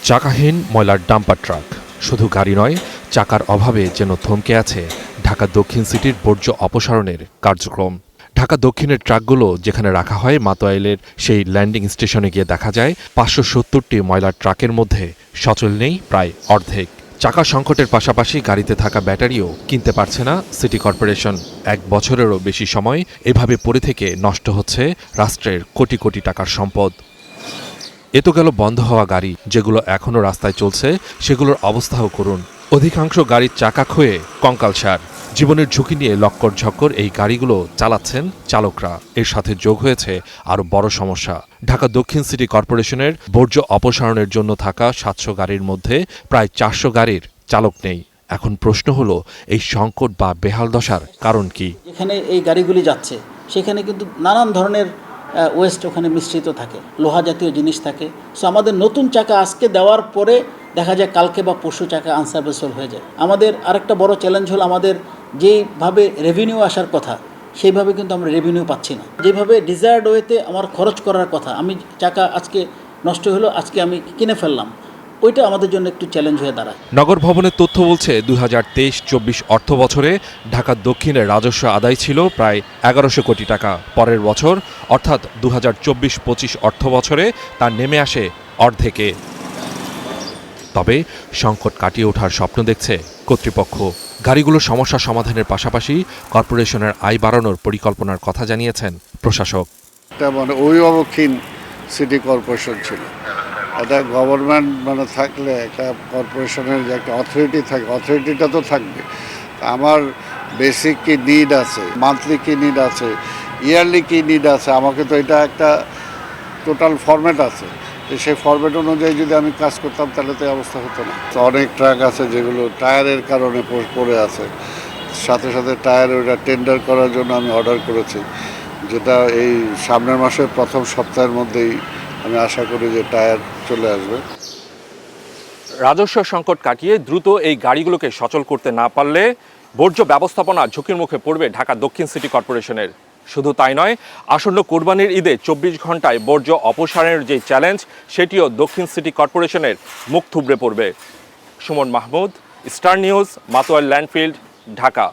চাকাহীন ময়লার dumper truck শুধু গাড়ি নয়, চাকার অভাবে যেন থমকে আছে ঢাকা দক্ষিণ সিটির বর্জ্য অপসারণের কার্যক্রম। ঢাকা দক্ষিণের ট্রাকগুলো যেখানে রাখা হয়, মাতোয়াইলের সেই ল্যান্ডিং স্টেশনে গিয়ে দেখা যায় ৫৭০টি ময়লার ট্রাকের মধ্যে সচল নেই প্রায় অর্ধেক। চাকা সংকটের পাশাপাশি গাড়িতে থাকা ব্যাটারিও কিনতে পারছে না সিটি কর্পোরেশন। ১ বছরেরও বেশি সময় এভাবে পড়ে থেকে নষ্ট হচ্ছে রাষ্ট্রের কোটি কোটি টাকার সম্পদ। এ তো গেল বন্ধ হওয়া গাড়ি, যেগুলো এখনও রাস্তায় চলছে সেগুলোর অবস্থাও করুন। অধিকাংশ গাড়ির চাকা ক্ষয়ে কঙ্কালসার। জীবনের ঝুঁকি নিয়ে লক্কর ঝক্কর এই গাড়িগুলো চালাচ্ছেন চালকরা। এর সাথে যোগ হয়েছে আরও বড় সমস্যা। ঢাকা দক্ষিণ সিটি কর্পোরেশনের বর্জ্য অপসারণের জন্য থাকা ৭০০ গাড়ির মধ্যে প্রায় ৪০০ গাড়ির চালক নেই। এখন প্রশ্ন হলো, এই সংকট বা বেহাল দশার কারণ কি? যেখানে এই গাড়িগুলি যাচ্ছে সেখানে কিন্তু নানান ধরনের ওয়েস্ট ওখানে মিশ্রিত থাকে, লোহা জাতীয় জিনিস থাকে। সো আমাদের নতুন চাকা আজকে দেওয়ার পরে দেখা যায় কালকে বা পরশু চাকা আনসার্ভিসেবল হয়ে যায়। আমাদের আরেকটা বড় চ্যালেঞ্জ হলো, আমাদের যেইভাবে রেভিনিউ আসার কথা সেইভাবে কিন্তু আমরা রেভিনিউ পাচ্ছি না। যেভাবে ডিজায়ার্ড ওয়েতে আমার খরচ করার কথা, আমি চাকা আজকে নষ্ট হলো, আজকে আমি কিনে ফেললাম, ওইটা আমাদের জন্য একটু চ্যালেঞ্জ হয়ে দাঁড়ায়। নগর ভবনের তথ্য বলছে ২০২৩-২৪ অর্থ বছরে ঢাকা দক্ষিণের রাজস্ব আদায় ছিল প্রায় ১১০০ কোটি টাকা। পরের বছর অর্থাৎ ২০২৪-২৫ অর্থ বছরে তা নেমে আসে অর্ধেকে। তবে সংকট কাটিয়ে ওঠার স্বপ্ন দেখছে কর্তৃপক্ষ। গাড়িগুলোর সমস্যা সমাধানের পাশাপাশি কর্পোরেশনের আয় বাড়ানোর পরিকল্পনার কথা জানিয়েছেন প্রশাসক। অভিভাবকহীন সিটি কর্পোরেশন ছিল। একটা গভর্নমেন্ট থাকলে একটা কর্পোরেশনের যে একটা অথরিটি থাকে, অথরিটিটা তো থাকবে। আমার বেসিক কি নিড আছে, মান্থলি কি নিড আছে, ইয়ারলি কি নিড আছে, আমাকে তো এটা একটা টোটাল ফরম্যাট আছে। সেই ফরম্যাট অনুযায়ী যদি আমি কাজ করতাম তাহলে তো এই অবস্থা হতো না। অনেক ট্রাক আছে যেগুলো টায়ারের কারণে পড়ে আছে, সাথে সাথে টায়ার ওটা টেন্ডার করার জন্য আমি অর্ডার করেছি, যেটা এই সামনের মাসের প্রথম সপ্তাহের মধ্যেই আমি আশা করি যে টায়ার চলে আসবে। রাজস্ব সংকট কাটিয়ে দ্রুত এই গাড়িগুলোকে সচল করতে না পারলে বর্জ্য ব্যবস্থাপনা ঝুঁকির মুখে পড়বে ঢাকা দক্ষিণ সিটি কর্পোরেশনের। শুধু তাই নয়, আসন্ন কোরবানির ঈদে ২৪ ঘন্টায় বর্জ্য অপসারণের যে চ্যালেঞ্জ, সেটিও দক্ষিণ সিটি কর্পোরেশনের মুখ থুবড়ে পড়বে। Suman Mahmud, star news, মাতোয়াইল ল্যান্ডফিল্ড, Dhaka.